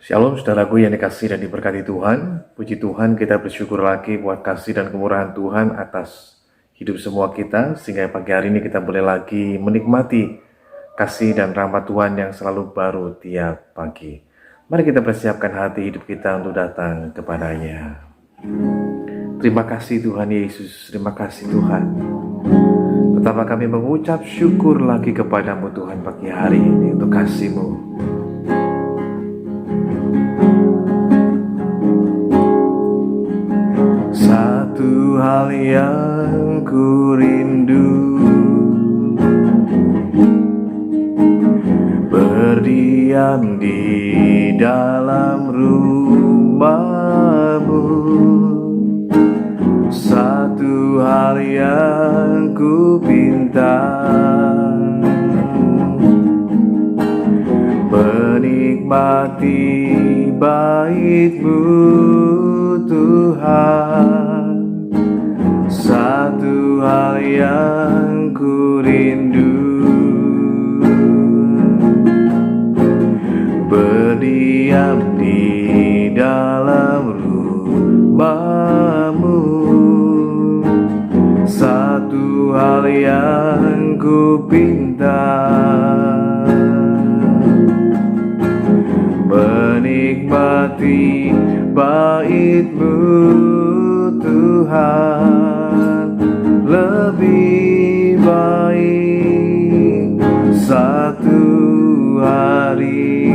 Shalom saudaraku yang dikasihi dan diberkati Tuhan. Puji Tuhan, kita bersyukur lagi buat kasih dan kemurahan Tuhan atas hidup semua kita, sehingga pagi hari ini kita boleh lagi menikmati kasih dan rahmat Tuhan yang selalu baru tiap pagi. Mari kita persiapkan hati hidup kita untuk datang kepadanya. Terima kasih Tuhan Yesus, terima kasih Tuhan. Betapa kami mengucap syukur lagi kepadamu Tuhan pagi hari ini untuk kasih-Mu. Satu hal yang ku rindu, berdiam di dalam rumah-Mu. Satu hal yang ku pinta, menikmati bait-Mu Tuhan. Satu hal yang ku rindu, berdiam di dalam rumah-Mu. Satu hal yang ku pinta, menikmati bait-Mu Tuhan. Lebih baik satu hari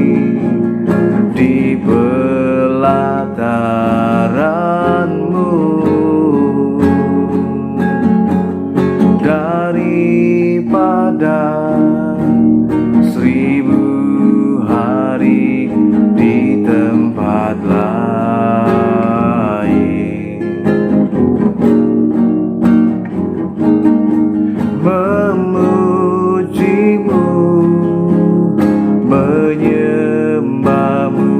di pelataran-Mu daripada 1000 hari di tempat lain. Memuji-Mu, menyembah-Mu,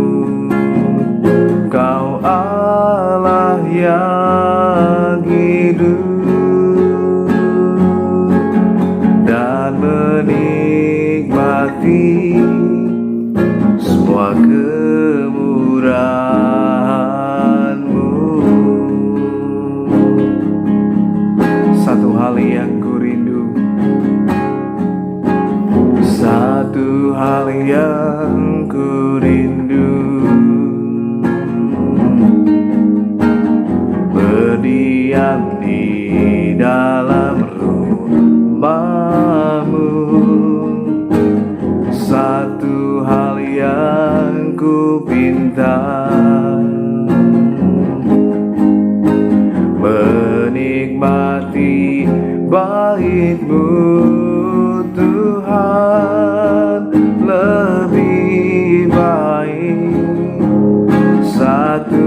Kau Allah yang hidup, dan menikmati semua kemurahan-Mu. Satu hal yang ku rindu, satu hal yang ku rindu, berdiam di dalam rumah-Mu. Satu hal yang ku pinta, menikmati bait-Mu Tuhan. Lebih baik satu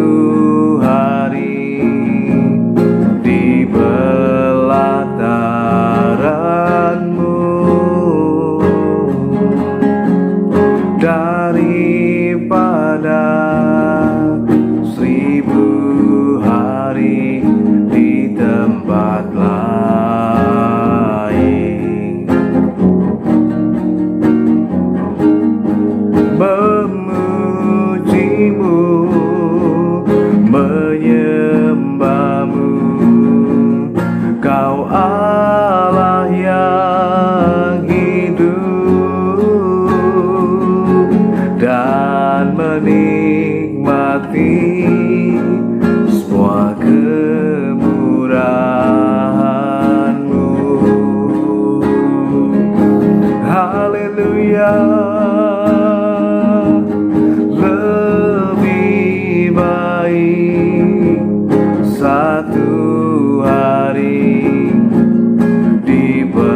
hari di pelataran-Mu daripada 1000 hari di tempat lain. Memuji-Mu, menyembah-Mu, Kau Allah yang hidup, dan menikmati semua kemurahan-Mu. Haleluya. Lebih baik satu hari di pelataran-Mu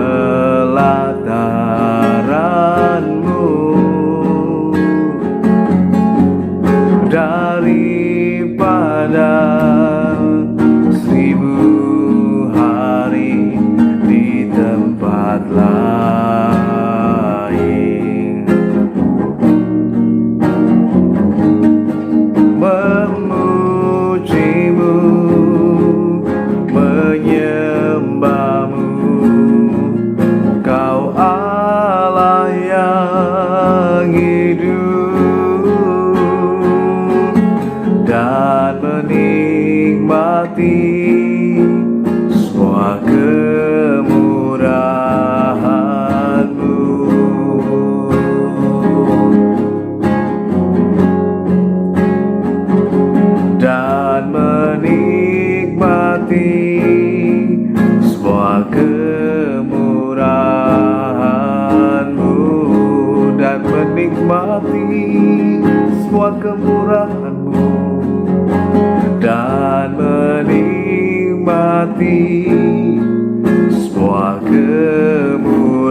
semua kemurahan-Mu dan menikmati semua kemurahan-Mu.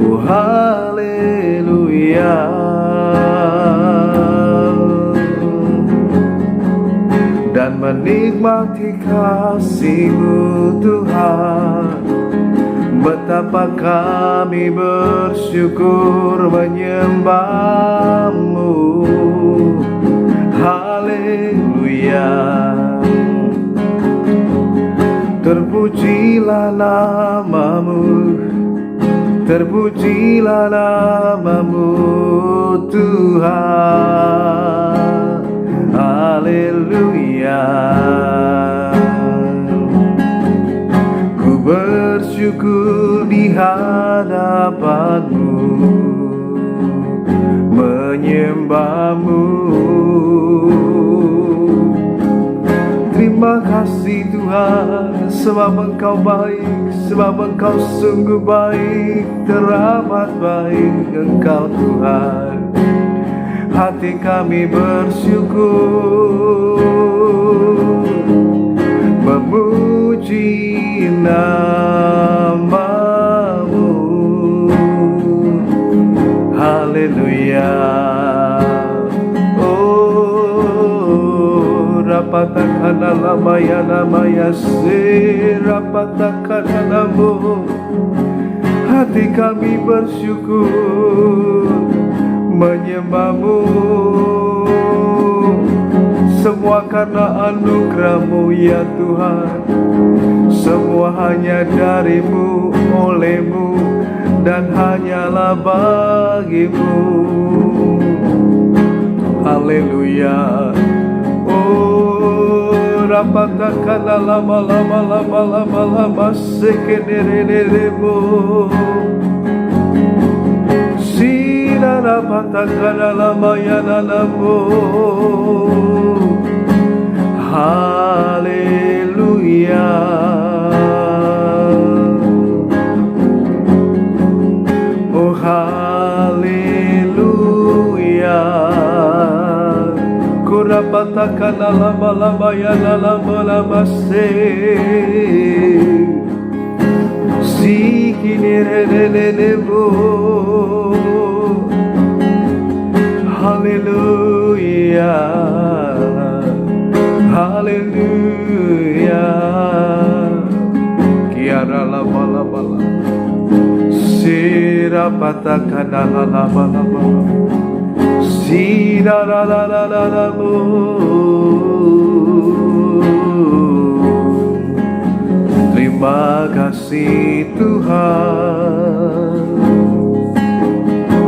Oh haleluya, dan menikmati kasih-Mu Tuhan. Betapa kami bersyukur menyembah-Mu. Haleluya. Terpujilah nama-Mu, terpujilah nama-Mu Tuhan. Haleluya. Ku bersyukur di hadapan-Mu, menyembah-Mu. Terima kasih Tuhan, sebab Engkau baik, sebab Engkau sungguh baik, teramat baik Engkau Tuhan. Hati kami bersyukur, memuji nama-Mu. Haleluya. Oh, rapatakana lamaya namaya se, rapatakana namo. Hati kami bersyukur menyembah-Mu. Semua karena anugerah-Mu ya Tuhan. Semua hanya dari-Mu, oleh-Mu, dan hanyalah bagi-Mu. Haleluya. Oh, rapatakana lama sekenereremo. Sira rapatakana lama yananamo. Haleluya. Oh haleluya. Kurapatakana lama yananamo se. Sikinerelelemo. Haleluya. Haleluya. Kiara lama sira patakana lama sira la Terima kasih Tuhan.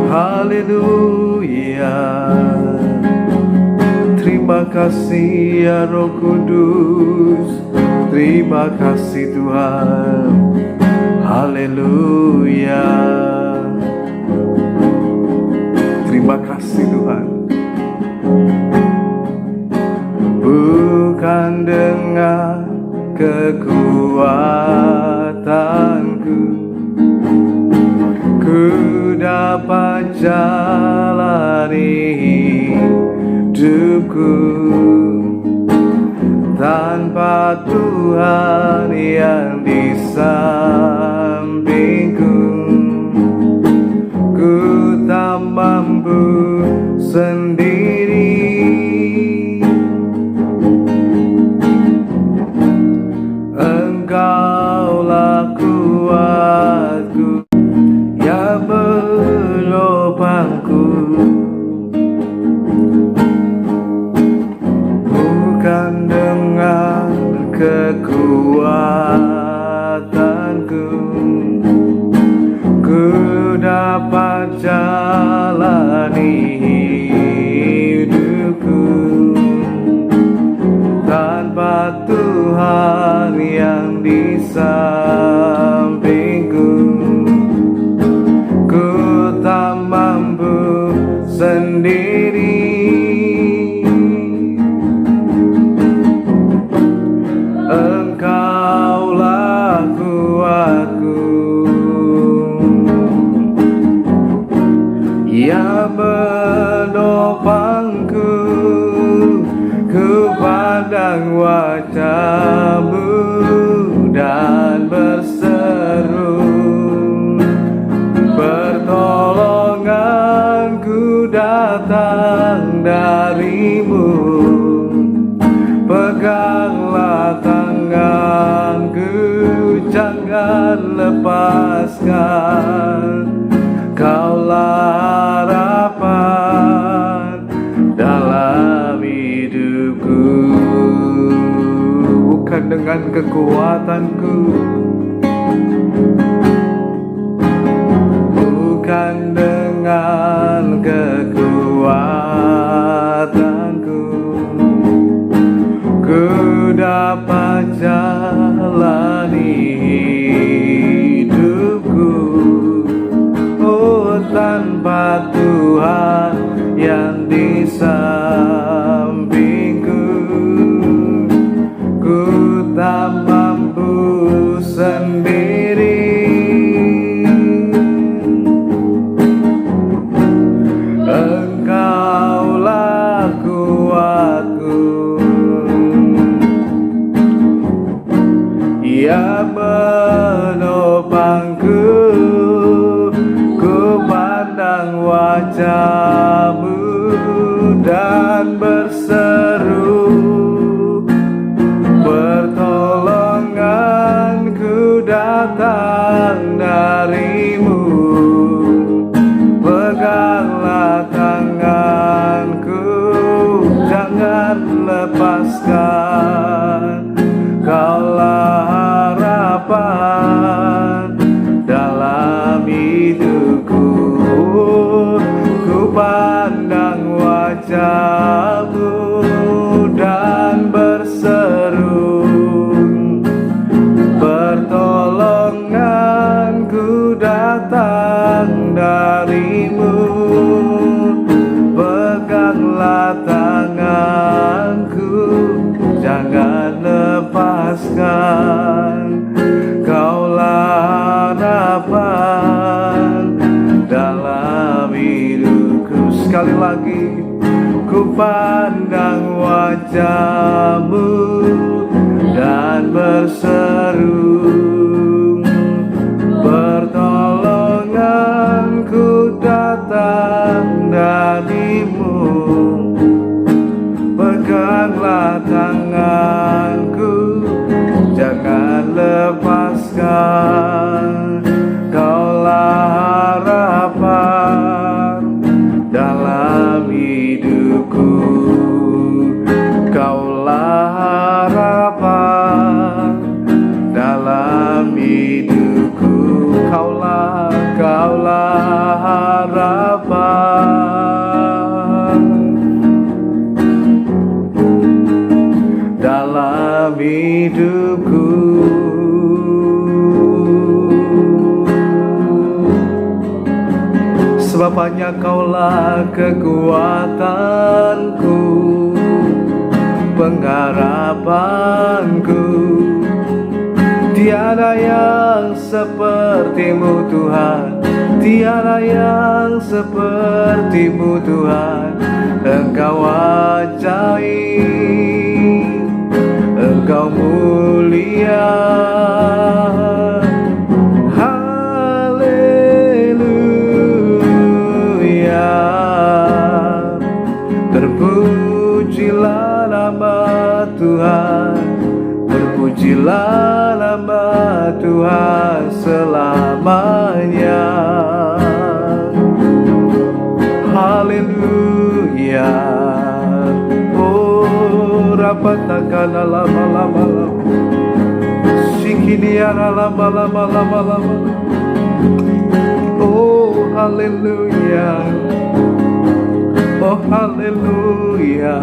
Haleluya. Terima kasih ya Roh Kudus. Terima kasih Tuhan. Haleluya. Terima kasih Tuhan. Bukan dengan kekuatanku ku dapat jalani hidupku tanpa Tuhan yang di sampingku. Ku tak mampu sendiri. Engkaulah kuatku yang menopangku. Bukan dengan kekuatanku ku dapat jalani hidupku tanpa Tuhan yang di sampingku. Ku tak mampu sendiri. Engkau jangan lepaskan. Kaulah harapan dalam hidupku. Bukan dengan kekuatanku, bukan dengan kekuatanku, ku dapat jalani hidupku. Oh, tanpa Tuhan yang di sampingku, ku tak mampu sendiri. Engkaulah kuatku yang menopangku. Ku pandang wajah-Mu dan berseru, pertolonganku datang dari-Mu. Peganglah tanganku, jangan lepaskan. Kaulah harapan dalam hidupku. Ku pandang wajah-Mu dan berseru, pertolonganku datang dari-Mu. Peganglah tanganku, jangan lepaskan. Kaulah harapan dalam hidupku. Sekali lagi, ku pandang wajah-Mu dan berseru, pertolonganku datang dari-Mu. Peganglah tanganku, jangan lepaskan. Kaulah harapan dalam hidupku. Kaulah harapan dalam hidupku. Kaulah harapan dalam hidupku. Sebab hanya Kaulah kekuatanku, pengharapanku. Tiada yang seperti-Mu Tuhan, tiada yang seperti-Mu Tuhan. Engkau ajaib, Engkau mulia. Haleluya. Terpujilah nama Tuhan, terpujilah nama Tuhan selamanya. Haleluya. Oh, rapatakan lama-lama, sikiniara lama-lama. Oh, haleluya. Oh, haleluya.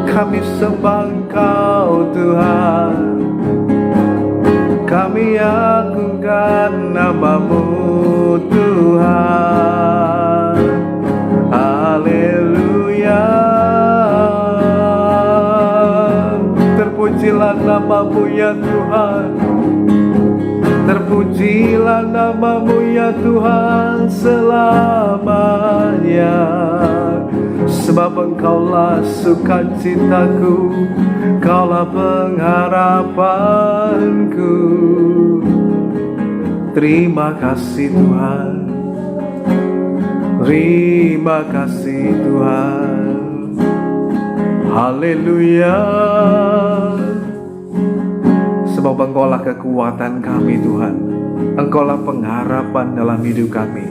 Kami sembah Engkau Tuhan, kami agungkan nama-Mu Tuhan. Haleluya. Terpujilah nama-Mu ya Tuhan, terpujilah nama-Mu ya Tuhan selamanya. Sebab Engkaulah sukacitaku, Kaulah pengharapanku. Terima kasih Tuhan, terima kasih Tuhan. Haleluya. Sebab Engkaulah kekuatan kami Tuhan, Engkaulah pengharapan dalam hidup kami.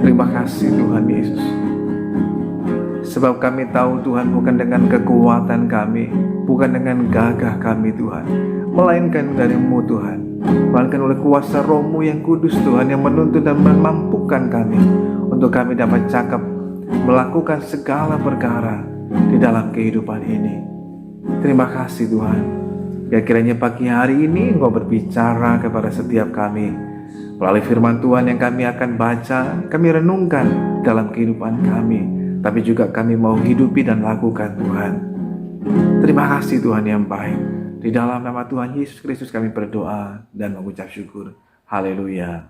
Terima kasih Tuhan Yesus. Sebab kami tahu Tuhan, bukan dengan kekuatan kami, bukan dengan gagah kami Tuhan, melainkan dari-Mu Tuhan, melainkan oleh kuasa Roh-Mu yang kudus Tuhan, yang menuntun dan memampukan kami untuk kami dapat cakap melakukan segala perkara di dalam kehidupan ini. Terima kasih Tuhan. Ya, kiranya pagi hari ini Engkau berbicara kepada setiap kami melalui firman Tuhan yang kami akan baca, kami renungkan dalam kehidupan kami, tapi juga kami mau hidupi dan lakukan Tuhan. Terima kasih Tuhan yang baik. Di dalam nama Tuhan Yesus Kristus kami berdoa dan mengucap syukur. Haleluya.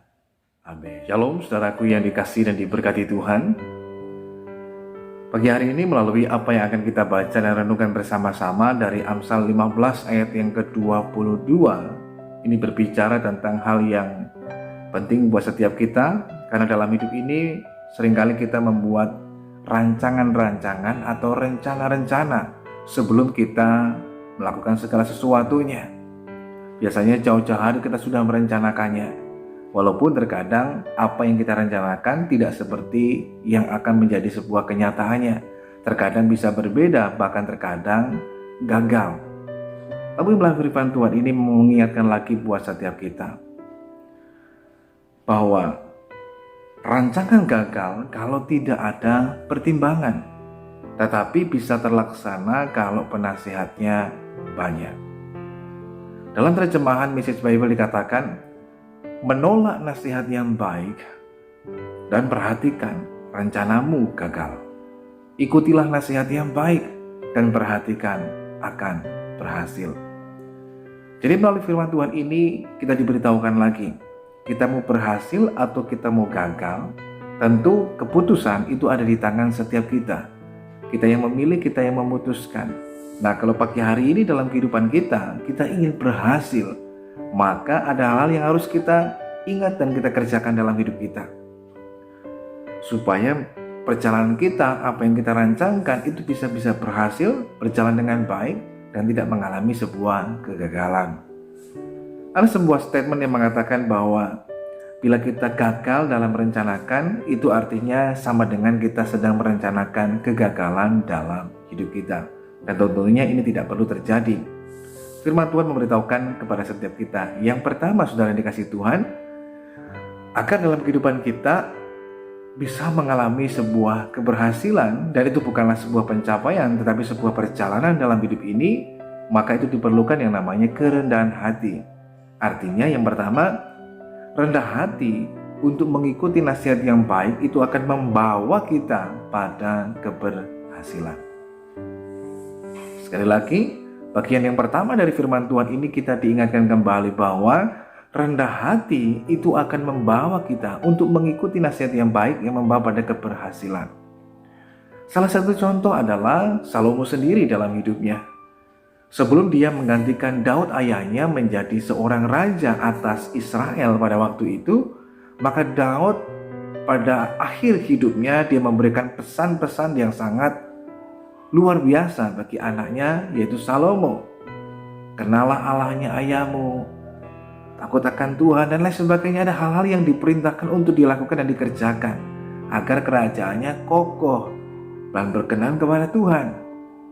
Amin. Shalom saudaraku yang dikasihi dan diberkati Tuhan. Pagi hari ini melalui apa yang akan kita baca dan renungkan bersama-sama dari Amsal 15 ayat yang ke-22. Ini berbicara tentang hal yang penting buat setiap kita, karena dalam hidup ini seringkali kita membuat rancangan-rancangan atau rencana-rencana sebelum kita melakukan segala sesuatunya. Biasanya jauh-jauh hari kita sudah merencanakannya, walaupun terkadang apa yang kita rencanakan tidak seperti yang akan menjadi sebuah kenyataannya. Terkadang bisa berbeda, bahkan terkadang gagal. Tapi melalui firman Tuhan ini mengingatkan lagi buat setiap kita bahwa rancangan gagal kalau tidak ada pertimbangan, tetapi bisa terlaksana kalau penasihatnya banyak. Dalam terjemahan Message Bible dikatakan, menolak nasihat yang baik dan perhatikan rencanamu gagal. Ikutilah nasihat yang baik dan perhatikan akan berhasil. Jadi melalui firman Tuhan ini kita diberitahukan lagi, kita mau berhasil atau kita mau gagal, tentu keputusan itu ada di tangan setiap kita. Kita yang memilih, kita yang memutuskan. Nah, kalau pagi hari ini dalam kehidupan kita ingin berhasil, maka ada hal-hal yang harus kita ingat dan kita kerjakan dalam hidup kita, supaya perjalanan kita, apa yang kita rancangkan itu bisa berhasil, berjalan dengan baik, dan tidak mengalami sebuah kegagalan. Ada sebuah statement yang mengatakan bahwa bila kita gagal dalam merencanakan, itu artinya sama dengan kita sedang merencanakan kegagalan dalam hidup kita. Dan tentunya ini tidak perlu terjadi. Firman Tuhan memberitahukan kepada setiap kita, yang pertama saudara yang dikasihi Tuhan, agar dalam kehidupan kita bisa mengalami sebuah keberhasilan, dan itu bukanlah sebuah pencapaian tetapi sebuah perjalanan dalam hidup ini, maka itu diperlukan yang namanya kerendahan hati. Artinya yang pertama, rendah hati untuk mengikuti nasihat yang baik itu akan membawa kita pada keberhasilan. Sekali lagi, bagian yang pertama dari firman Tuhan ini kita diingatkan kembali bahwa rendah hati itu akan membawa kita untuk mengikuti nasihat yang baik yang membawa pada keberhasilan. Salah satu contoh adalah Salomo sendiri dalam hidupnya. Sebelum dia menggantikan Daud ayahnya menjadi seorang raja atas Israel pada waktu itu, maka Daud pada akhir hidupnya dia memberikan pesan-pesan yang sangat luar biasa bagi anaknya, yaitu Salomo. Kenalah Allahnya ayahmu, takut akan Tuhan, dan lain sebagainya. Ada hal-hal yang diperintahkan untuk dilakukan dan dikerjakan agar kerajaannya kokoh dan berkenan kepada Tuhan,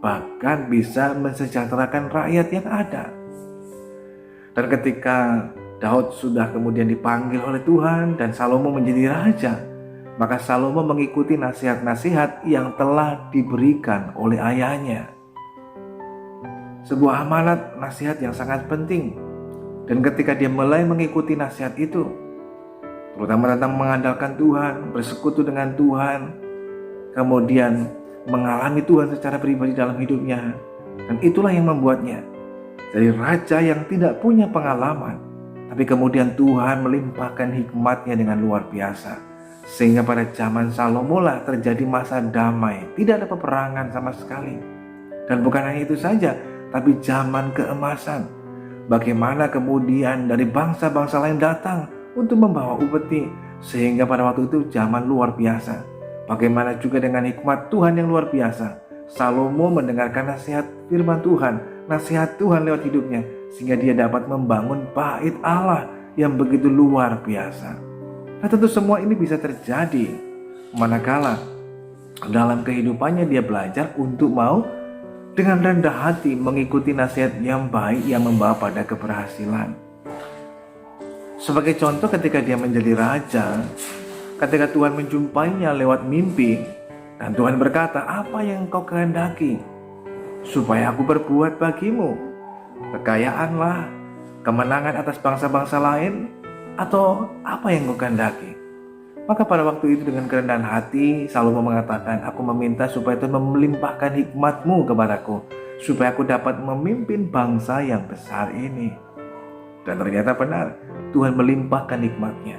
bahkan bisa mensejahterakan rakyat yang ada. Dan ketika Daud sudah kemudian dipanggil oleh Tuhan dan Salomo menjadi raja, maka Salomo mengikuti nasihat-nasihat yang telah diberikan oleh ayahnya. Sebuah amanat nasihat yang sangat penting. Dan ketika dia mulai mengikuti nasihat itu, terutama tentang mengandalkan Tuhan, bersekutu dengan Tuhan, kemudian mengalami Tuhan secara pribadi dalam hidupnya, dan itulah yang membuatnya dari raja yang tidak punya pengalaman, tapi kemudian Tuhan melimpahkan hikmatnya dengan luar biasa, sehingga pada zaman Salomo lah terjadi masa damai, tidak ada peperangan sama sekali. Dan bukan hanya itu saja, tapi zaman keemasan, bagaimana kemudian dari bangsa-bangsa lain datang untuk membawa upeti, sehingga pada waktu itu zaman luar biasa. Bagaimana juga dengan hikmat Tuhan yang luar biasa, Salomo mendengarkan nasihat firman Tuhan, nasihat Tuhan lewat hidupnya, sehingga dia dapat membangun bait Allah yang begitu luar biasa. Nah, tentu semua ini bisa terjadi manakala dalam kehidupannya dia belajar untuk mau dengan rendah hati mengikuti nasihat yang baik yang membawa pada keberhasilan. Sebagai contoh, ketika dia menjadi raja, ketika Tuhan menjumpainya lewat mimpi, dan Tuhan berkata, "Apa yang kau kehendaki supaya aku berbuat bagimu? Kekayaanlah, kemenangan atas bangsa-bangsa lain, atau apa yang kau kehendaki?" Maka pada waktu itu dengan kerendahan hati, Salomo mengatakan, "Aku meminta supaya Tuhan melimpahkan hikmat-Mu kepadaku, supaya aku dapat memimpin bangsa yang besar ini." Dan ternyata benar, Tuhan melimpahkan hikmat-Nya,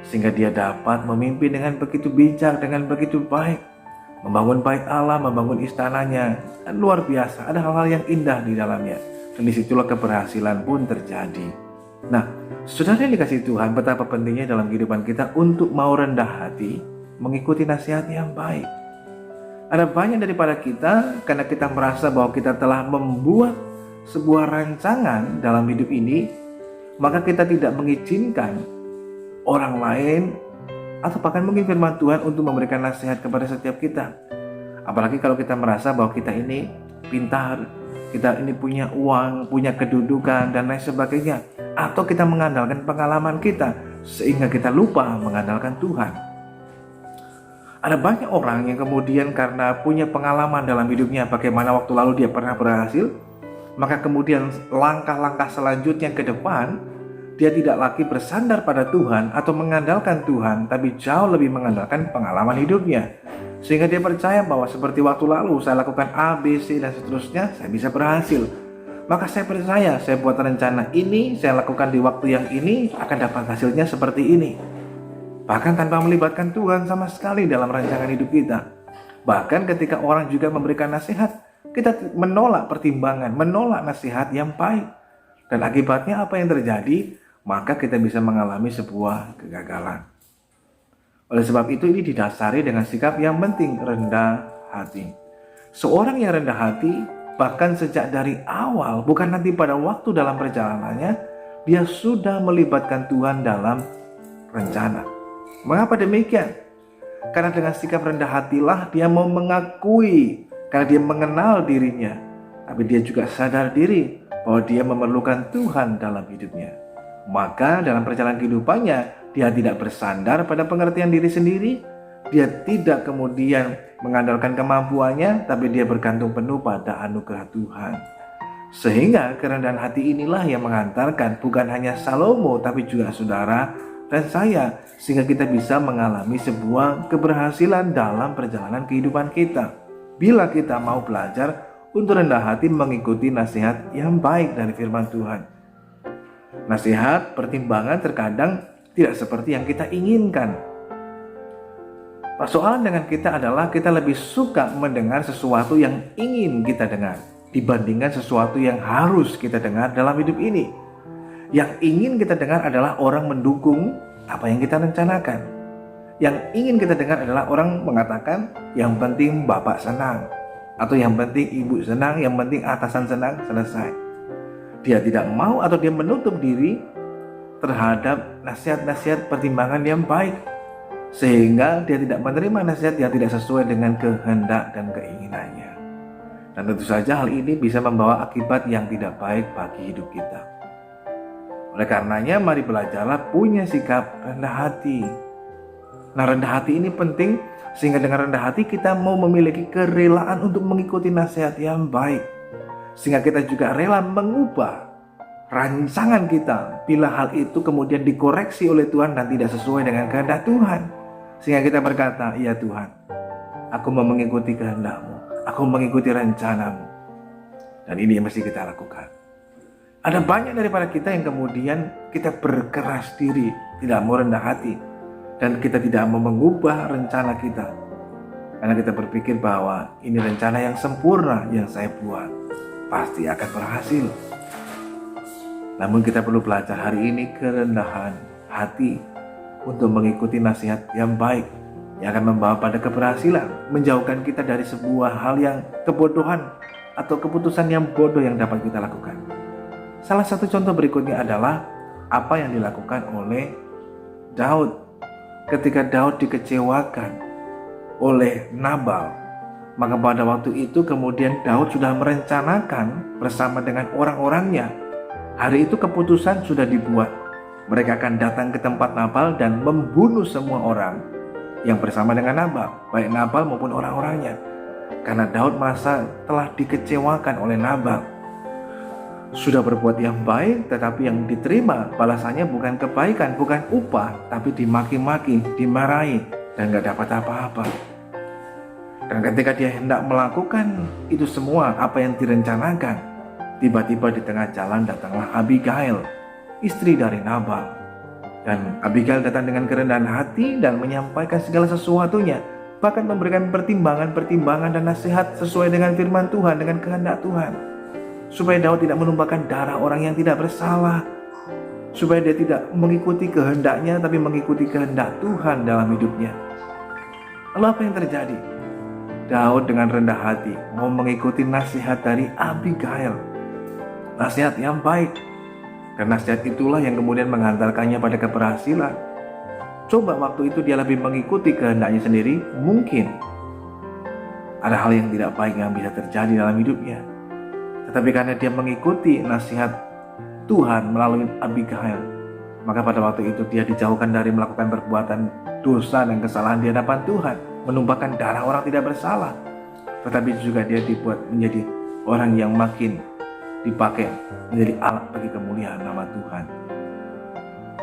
sehingga dia dapat memimpin dengan begitu bijak, dengan begitu baik, membangun bait Allah, membangun istananya, dan luar biasa. Ada hal-hal yang indah di dalamnya, dan disitulah keberhasilan pun terjadi. Nah, saudara yang dikasihi Tuhan, betapa pentingnya dalam kehidupan kita untuk mau rendah hati, mengikuti nasihat yang baik. Ada banyak daripada kita, karena kita merasa bahwa kita telah membuat sebuah rancangan dalam hidup ini, maka kita tidak mengizinkan orang lain atau bahkan mungkin firman Tuhan untuk memberikan nasihat kepada setiap kita. Apalagi kalau kita merasa bahwa kita ini pintar, kita ini punya uang, punya kedudukan, dan lain sebagainya. Atau kita mengandalkan pengalaman kita, sehingga kita lupa mengandalkan Tuhan. Ada banyak orang yang kemudian karena punya pengalaman dalam hidupnya, bagaimana waktu lalu dia pernah berhasil, maka kemudian langkah-langkah selanjutnya ke depan, dia tidak lagi bersandar pada Tuhan atau mengandalkan Tuhan, tapi jauh lebih mengandalkan pengalaman hidupnya. Sehingga dia percaya bahwa seperti waktu lalu saya lakukan A, B, C, dan seterusnya, saya bisa berhasil. Maka saya percaya, saya buat rencana ini, saya lakukan di waktu yang ini, akan dapat hasilnya seperti ini. Bahkan tanpa melibatkan Tuhan sama sekali dalam rancangan hidup kita. Bahkan ketika orang juga memberikan nasihat, kita menolak pertimbangan, menolak nasihat yang baik. Dan akibatnya apa yang terjadi? Maka kita bisa mengalami sebuah kegagalan. Oleh sebab itu ini didasari dengan sikap yang penting, rendah hati. Seorang yang rendah hati, bahkan sejak dari awal, bukan nanti pada waktu dalam perjalanannya, dia sudah melibatkan Tuhan dalam rencana. Mengapa demikian? Karena dengan sikap rendah hatilah dia mau mengakui, karena dia mengenal dirinya, tapi dia juga sadar diri bahwa dia memerlukan Tuhan dalam hidupnya. Maka dalam perjalanan kehidupannya, dia tidak bersandar pada pengertian diri sendiri, dia tidak kemudian mengandalkan kemampuannya, tapi dia bergantung penuh pada anugerah Tuhan. Sehingga kerendahan hati inilah yang mengantarkan bukan hanya Salomo, tapi juga saudara dan saya, sehingga kita bisa mengalami sebuah keberhasilan dalam perjalanan kehidupan kita. Bila kita mau belajar untuk rendah hati mengikuti nasihat yang baik dari firman Tuhan. Nasihat, pertimbangan terkadang tidak seperti yang kita inginkan. Persoalan dengan kita adalah kita lebih suka mendengar sesuatu yang ingin kita dengar dibandingkan sesuatu yang harus kita dengar dalam hidup ini. Yang ingin kita dengar adalah orang mendukung apa yang kita rencanakan. Yang ingin kita dengar adalah orang mengatakan yang penting bapak senang, atau yang penting ibu senang, yang penting atasan senang, selesai. Dia tidak mau atau dia menutup diri terhadap nasihat-nasihat pertimbangan yang baik, sehingga dia tidak menerima nasihat yang tidak sesuai dengan kehendak dan keinginannya. Dan tentu saja hal ini bisa membawa akibat yang tidak baik bagi hidup kita. Oleh karenanya mari belajarlah punya sikap rendah hati. Nah, rendah hati ini penting, sehingga dengan rendah hati kita mau memiliki kerelaan untuk mengikuti nasihat yang baik. Sehingga kita juga rela mengubah rancangan kita bila hal itu kemudian dikoreksi oleh Tuhan dan tidak sesuai dengan kehendak Tuhan. Sehingga kita berkata, "Ya Tuhan, aku mau mengikuti kehendak-Mu, aku mengikuti rencana-Mu." Dan ini yang mesti kita lakukan. Ada banyak daripada kita yang kemudian kita berkeras diri, tidak mau rendah hati, dan kita tidak mau mengubah rencana kita. Karena kita berpikir bahwa ini rencana yang sempurna yang saya buat, pasti akan berhasil. Namun kita perlu belajar hari ini kerendahan hati untuk mengikuti nasihat yang baik. yang akan membawa pada keberhasilan, menjauhkan kita dari sebuah hal yang kebodohan atau keputusan yang bodoh yang dapat kita lakukan. Salah satu contoh berikutnya adalah apa yang dilakukan oleh Daud. Ketika Daud dikecewakan oleh Nabal, maka pada waktu itu kemudian Daud sudah merencanakan bersama dengan orang-orangnya. Hari itu keputusan sudah dibuat. Mereka akan datang ke tempat Nabal dan membunuh semua orang yang bersama dengan Nabal, baik Nabal maupun orang-orangnya. Karena Daud merasa telah dikecewakan oleh Nabal. Sudah berbuat yang baik, tetapi yang diterima balasannya bukan kebaikan, bukan upah, tapi dimaki-maki, dimarahi, dan gak dapat apa-apa. Dan ketika dia hendak melakukan itu semua, apa yang direncanakan, tiba-tiba di tengah jalan datanglah Abigail, istri dari Nabal. Dan Abigail datang dengan kerendahan hati dan menyampaikan segala sesuatunya, bahkan memberikan pertimbangan-pertimbangan dan nasihat sesuai dengan firman Tuhan, dengan kehendak Tuhan, supaya Daud tidak menumpahkan darah orang yang tidak bersalah, supaya dia tidak mengikuti kehendaknya tapi mengikuti kehendak Tuhan dalam hidupnya. Lalu apa yang terjadi? Daud dengan rendah hati mau mengikuti nasihat dari Abigail, nasihat yang baik, dan nasihat itulah yang kemudian menghantarkannya pada keberhasilan. Coba waktu itu dia lebih mengikuti kehendaknya sendiri, mungkin ada hal yang tidak baik yang bisa terjadi dalam hidupnya. Tetapi karena dia mengikuti nasihat Tuhan melalui Abigail, maka pada waktu itu dia dijauhkan dari melakukan perbuatan dosa dan kesalahan di hadapan Tuhan, menumpahkan darah orang tidak bersalah, tetapi juga dia dibuat menjadi orang yang makin dipakai menjadi alat bagi kemuliaan nama Tuhan.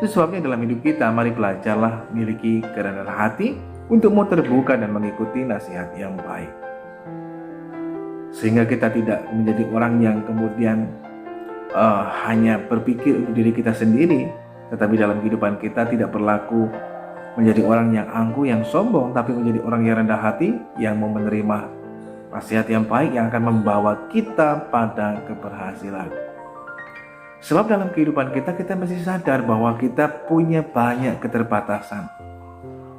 Itu sebabnya dalam hidup kita, mari belajarlah miliki kerendahan hati untuk mau terbuka dan mengikuti nasihat yang baik, sehingga kita tidak menjadi orang yang kemudian hanya berpikir untuk diri kita sendiri, tetapi dalam kehidupan kita tidak berlaku menjadi orang yang angkuh, yang sombong, tapi menjadi orang yang rendah hati, yang mau menerima nasihat yang baik yang akan membawa kita pada keberhasilan. Sebab dalam kehidupan kita mesti sadar bahwa kita punya banyak keterbatasan.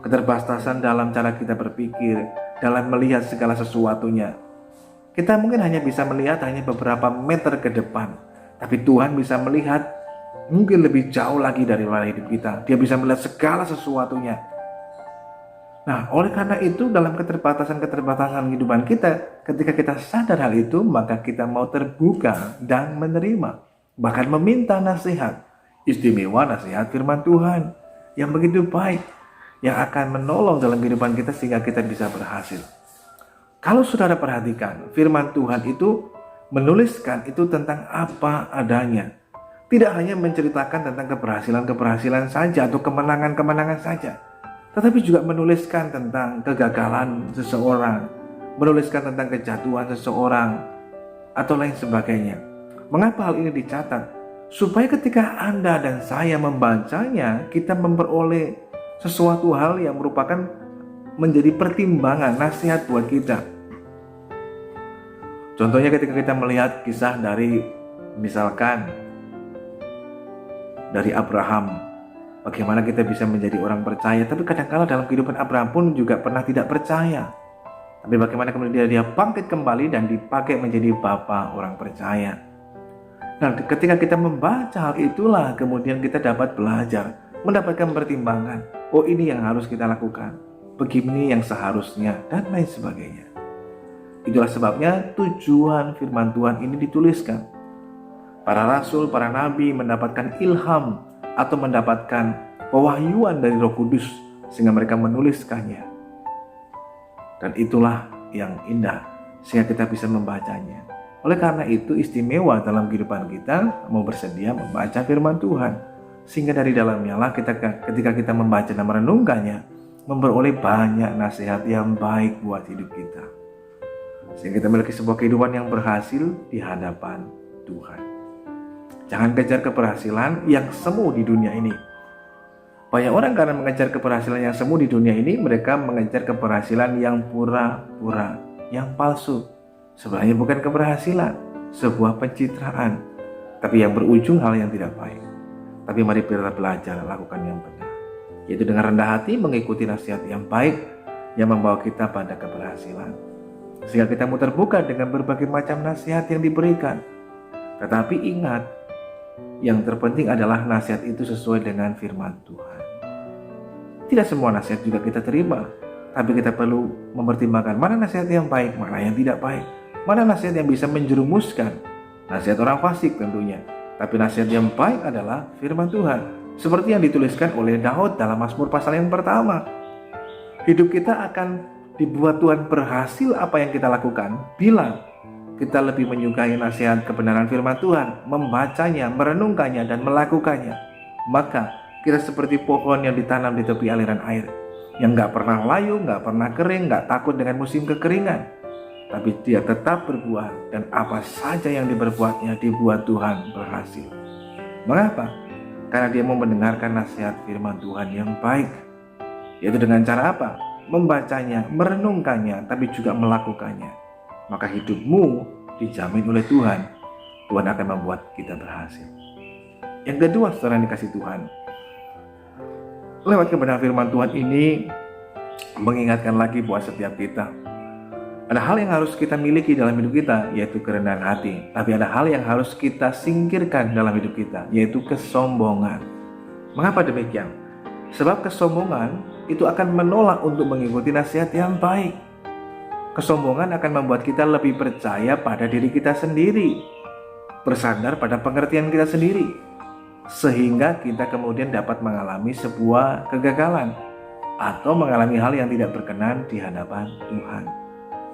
Keterbatasan dalam cara kita berpikir, dalam melihat segala sesuatunya. Kita mungkin hanya bisa melihat hanya beberapa meter ke depan, tapi Tuhan bisa melihat mungkin lebih jauh lagi dari hidup kita. Dia bisa melihat segala sesuatunya. Nah, oleh karena itu dalam keterbatasan kehidupan kita, ketika kita sadar hal itu, maka kita mau terbuka dan menerima, bahkan meminta nasihat, istimewa nasihat firman Tuhan yang begitu baik, yang akan menolong dalam kehidupan kita sehingga kita bisa berhasil. Kalau saudara perhatikan, firman Tuhan itu menuliskan itu tentang apa adanya. Tidak hanya menceritakan tentang keberhasilan-keberhasilan saja atau kemenangan-kemenangan saja, tetapi juga menuliskan tentang kegagalan seseorang, menuliskan tentang kejatuhan seseorang, atau lain sebagainya. Mengapa hal ini dicatat? Supaya ketika Anda dan saya membacanya, kita memperoleh sesuatu hal yang merupakan menjadi pertimbangan, nasihat buat kita. Contohnya ketika kita melihat kisah dari misalkan dari Abraham, bagaimana kita bisa menjadi orang percaya, tapi kadang-kala dalam kehidupan Abraham pun juga pernah tidak percaya. Tapi bagaimana kemudian dia bangkit kembali dan dipakai menjadi bapa orang percaya. Nah, ketika kita membaca hal itulah kemudian kita dapat belajar, mendapatkan pertimbangan. Oh, ini yang harus kita lakukan, begini yang seharusnya, dan lain sebagainya. Itulah sebabnya tujuan firman Tuhan ini dituliskan. Para rasul, para nabi mendapatkan ilham atau mendapatkan pewahyuan dari Roh Kudus sehingga mereka menuliskannya. Dan itulah yang indah sehingga kita bisa membacanya. Oleh karena itu istimewa dalam kehidupan kita mau bersedia membaca firman Tuhan, sehingga dari dalamnya lah ketika kita membaca dan merenungkannya, memperoleh banyak nasihat yang baik buat hidup kita, sehingga kita memiliki sebuah kehidupan yang berhasil di hadapan Tuhan. Jangan kejar keberhasilan yang semu di dunia ini. Banyak orang karena mengejar keberhasilan yang semu di dunia ini, mereka mengejar keberhasilan yang pura-pura, yang palsu. Sebenarnya bukan keberhasilan, sebuah pencitraan, tapi yang berujung hal yang tidak baik. Tapi mari kita belajar lakukan yang benar, yaitu dengan rendah hati mengikuti nasihat yang baik, yang membawa kita pada keberhasilan. Sehingga kita mau terbuka dengan berbagai macam nasihat yang diberikan. Tetapi ingat, yang terpenting adalah nasihat itu sesuai dengan firman Tuhan. Tidak semua nasihat juga kita terima, tapi kita perlu mempertimbangkan mana nasihat yang baik, mana yang tidak baik. Mana nasihat yang bisa menjerumuskan, nasihat orang fasik tentunya. Tapi nasihat yang baik adalah firman Tuhan. Seperti yang dituliskan oleh Daud dalam Mazmur pasal yang pertama. Hidup kita akan dibuat Tuhan berhasil apa yang kita lakukan bila kita lebih menyukai nasihat kebenaran firman Tuhan, membacanya, merenungkannya, dan melakukannya. Maka kita seperti pohon yang ditanam di tepi aliran air, yang gak pernah layu, gak pernah kering, gak takut dengan musim kekeringan. Tapi dia tetap berbuah, dan apa saja yang diperbuatnya dibuat Tuhan berhasil. Mengapa? Karena dia mau mendengarkan nasihat firman Tuhan yang baik. Yaitu dengan cara apa? Membacanya, merenungkannya, tapi juga melakukannya. Maka hidupmu dijamin oleh Tuhan. Tuhan akan membuat kita berhasil. Yang kedua, saudara yang dikasih Tuhan, lewat kebenaran firman Tuhan ini mengingatkan lagi buat setiap kita, ada hal yang harus kita miliki dalam hidup kita, yaitu kerendahan hati. Tapi ada hal yang harus kita singkirkan dalam hidup kita, yaitu kesombongan. Mengapa demikian? Sebab kesombongan itu akan menolak untuk mengikuti nasihat yang baik. Kesombongan akan membuat kita lebih percaya pada diri kita sendiri, bersandar pada pengertian kita sendiri, sehingga kita kemudian dapat mengalami sebuah kegagalan atau mengalami hal yang tidak berkenan di hadapan Tuhan.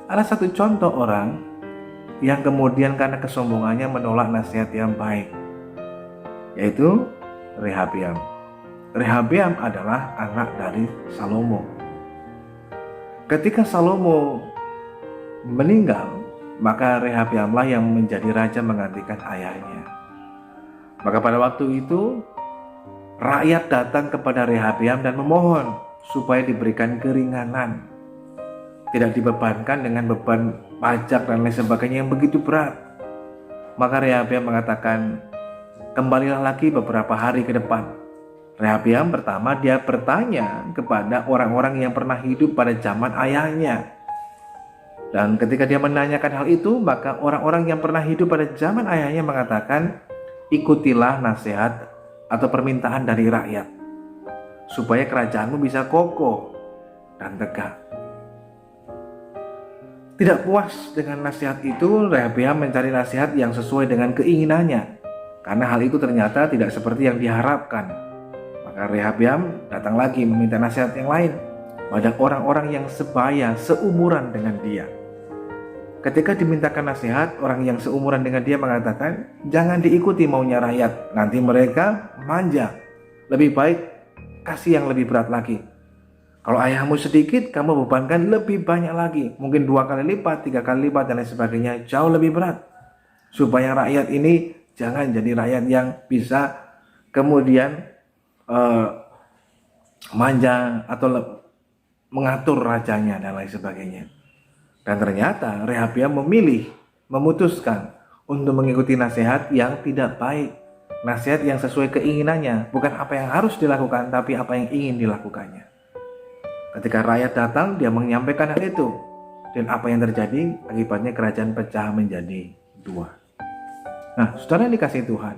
Ada satu contoh orang yang kemudian karena kesombongannya menolak nasihat yang baik, yaitu Rehabeam. Rehabeam adalah anak dari Salomo. Ketika Salomo meninggal, maka Rehabeamlah yang menjadi raja menggantikan ayahnya. Maka pada waktu itu rakyat datang kepada Rehabeam dan memohon supaya diberikan keringanan, tidak dibebankan dengan beban pajak dan lain sebagainya yang begitu berat. Maka Rehabeam mengatakan, kembalilah lagi beberapa hari ke depan. Rehabeam pertama dia bertanya kepada orang-orang yang pernah hidup pada zaman ayahnya. Dan ketika dia menanyakan hal itu, maka orang-orang yang pernah hidup pada zaman ayahnya mengatakan, ikutilah nasihat atau permintaan dari rakyat, supaya kerajaanmu bisa kokoh dan tegak. Tidak puas dengan nasihat itu, Rehabeam mencari nasihat yang sesuai dengan keinginannya, karena hal itu ternyata tidak seperti yang diharapkan. Maka Rehabeam datang lagi meminta nasihat yang lain pada orang-orang yang sebaya, seumuran dengan dia. Ketika dimintakan nasihat, orang yang seumuran dengan dia mengatakan, jangan diikuti maunya rakyat, nanti mereka manja. Lebih baik kasih yang lebih berat lagi. Kalau ayahmu sedikit, kamu bebankan lebih banyak lagi. Mungkin 2 kali lipat, 3 kali lipat, dan lain sebagainya, jauh lebih berat. Supaya rakyat ini jangan jadi rakyat yang bisa kemudian manja atau mengatur rajanya dan lain sebagainya. Dan ternyata Rehabeam memutuskan untuk mengikuti nasihat yang tidak baik, nasihat yang sesuai keinginannya, bukan apa yang harus dilakukan, tapi apa yang ingin dilakukannya. Ketika rakyat datang, dia menyampaikan hal itu, dan apa yang terjadi? Akibatnya kerajaan pecah menjadi 2. Nah, saudara yang dikasihi Tuhan,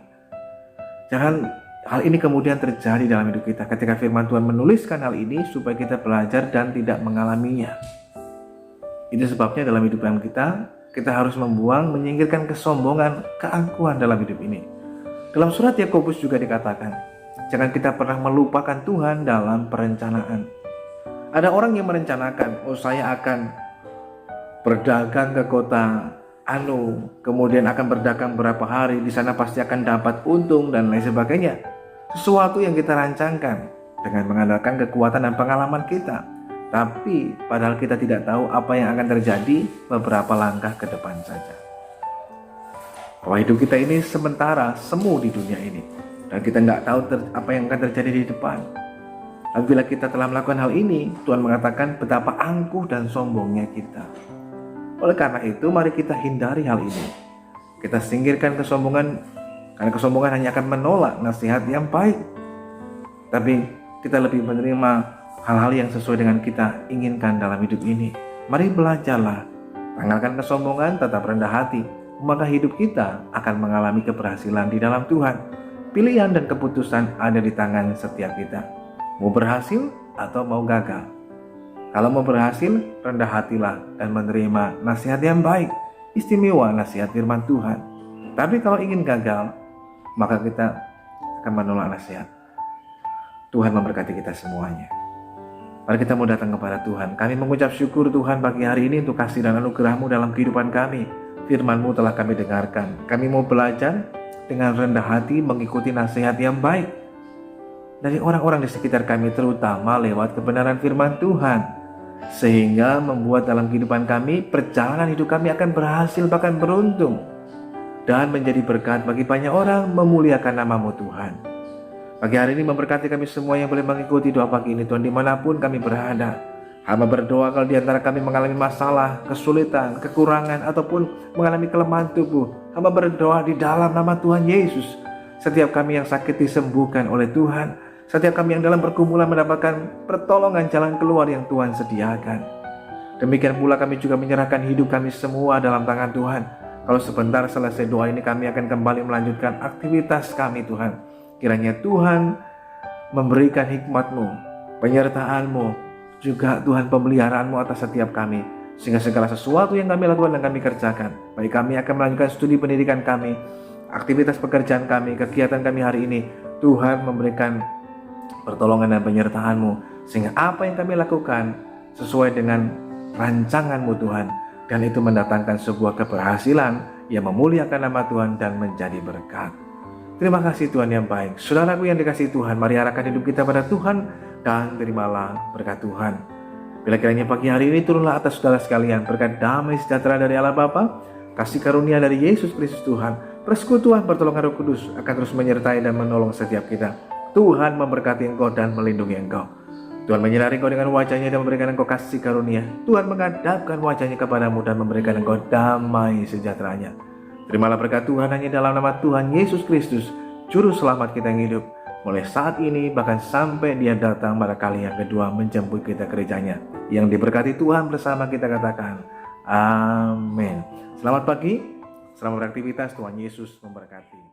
jangan hal ini kemudian terjadi dalam hidup kita. Ketika firman Tuhan menuliskan hal ini supaya kita belajar dan tidak mengalaminya. Itu sebabnya dalam hidup kita harus menyingkirkan kesombongan, keangkuhan dalam hidup ini. Dalam surat Yakobus juga dikatakan, jangan kita pernah melupakan Tuhan dalam perencanaan. Ada orang yang merencanakan, saya akan berdagang ke kota kemudian akan berdagang berapa hari, di sana pasti akan dapat untung dan lain sebagainya. Sesuatu yang kita rancangkan dengan mengandalkan kekuatan dan pengalaman kita. Tapi padahal kita tidak tahu apa yang akan terjadi beberapa langkah ke depan saja. Bahwa hidup kita ini sementara, semu di dunia ini, dan kita nggak tahu apa yang akan terjadi di depan. Apabila kita telah melakukan hal ini, Tuhan mengatakan betapa angkuh dan sombongnya kita. Oleh karena itu, mari kita hindari hal ini. Kita singkirkan kesombongan, karena kesombongan hanya akan menolak nasihat yang baik. Tapi kita lebih menerima hal-hal yang sesuai dengan kita inginkan dalam hidup ini. Mari belajarlah, tanggalkan kesombongan, tetap rendah hati, maka hidup kita akan mengalami keberhasilan di dalam Tuhan. Pilihan dan keputusan ada di tangan setiap kita. Mau berhasil atau mau gagal? Kalau mau berhasil, rendah hatilah dan menerima nasihat yang baik. Istimewa nasihat firman Tuhan. Tapi kalau ingin gagal, maka kita akan menolak nasihat. Tuhan memberkati kita semuanya. Mari kita mau datang kepada Tuhan. Kami mengucap syukur Tuhan pagi hari ini untuk kasih dan anugerah-Mu dalam kehidupan kami. Firman-Mu telah kami dengarkan. Kami mau belajar dengan rendah hati mengikuti nasihat yang baik dari orang-orang di sekitar kami, terutama lewat kebenaran firman Tuhan. Sehingga membuat dalam kehidupan kami, perjalanan hidup kami akan berhasil bahkan beruntung. Dan menjadi berkat bagi banyak orang, memuliakan nama-Mu Tuhan. Pagi hari ini memberkati kami semua yang boleh mengikuti doa pagi ini Tuhan, dimanapun kami berada. Hamba berdoa kalau di antara kami mengalami masalah, kesulitan, kekurangan, ataupun mengalami kelemahan tubuh, hamba berdoa di dalam nama Tuhan Yesus. Setiap kami yang sakit disembuhkan oleh Tuhan. Setiap kami yang dalam pergumulan mendapatkan pertolongan jalan keluar yang Tuhan sediakan. Demikian pula kami juga menyerahkan hidup kami semua dalam tangan Tuhan. Kalau sebentar selesai doa ini kami akan kembali melanjutkan aktivitas kami Tuhan. Kiranya Tuhan memberikan hikmat-Mu, penyertaan-Mu, juga Tuhan pemeliharaanmu atas setiap kami, sehingga segala sesuatu yang kami lakukan dan kami kerjakan, baik kami akan melanjutkan studi pendidikan kami, aktivitas pekerjaan kami, kegiatan kami hari ini, Tuhan memberikan pertolongan dan penyertaan-Mu, sehingga apa yang kami lakukan sesuai dengan rancangan-Mu Tuhan, dan itu mendatangkan sebuah keberhasilan yang memuliakan nama Tuhan dan menjadi berkat. Terima kasih Tuhan yang baik. Saudaraku yang dikasihi Tuhan, mari arahkan hidup kita pada Tuhan dan terimalah berkat Tuhan. Bila kiranya pagi hari ini turunlah atas saudara sekalian berkat damai sejahtera dari Allah Bapa, kasih karunia dari Yesus Kristus Tuhan, persekutuan pertolongan Roh Kudus akan terus menyertai dan menolong setiap kita. Tuhan memberkati engkau dan melindungi engkau. Tuhan menyinari engkau dengan wajahnya dan memberikan engkau kasih karunia. Tuhan menghadapkan wajahnya kepadamu dan memberikan engkau damai sejahteranya. Terimalah berkat Tuhan hanya dalam nama Tuhan Yesus Kristus, Juru Selamat kita yang hidup, mulai saat ini bahkan sampai Dia datang pada kali yang kedua menjemput kita gerejanya. Yang diberkati Tuhan bersama kita katakan, amin. Selamat pagi, selamat beraktivitas, Tuhan Yesus memberkati.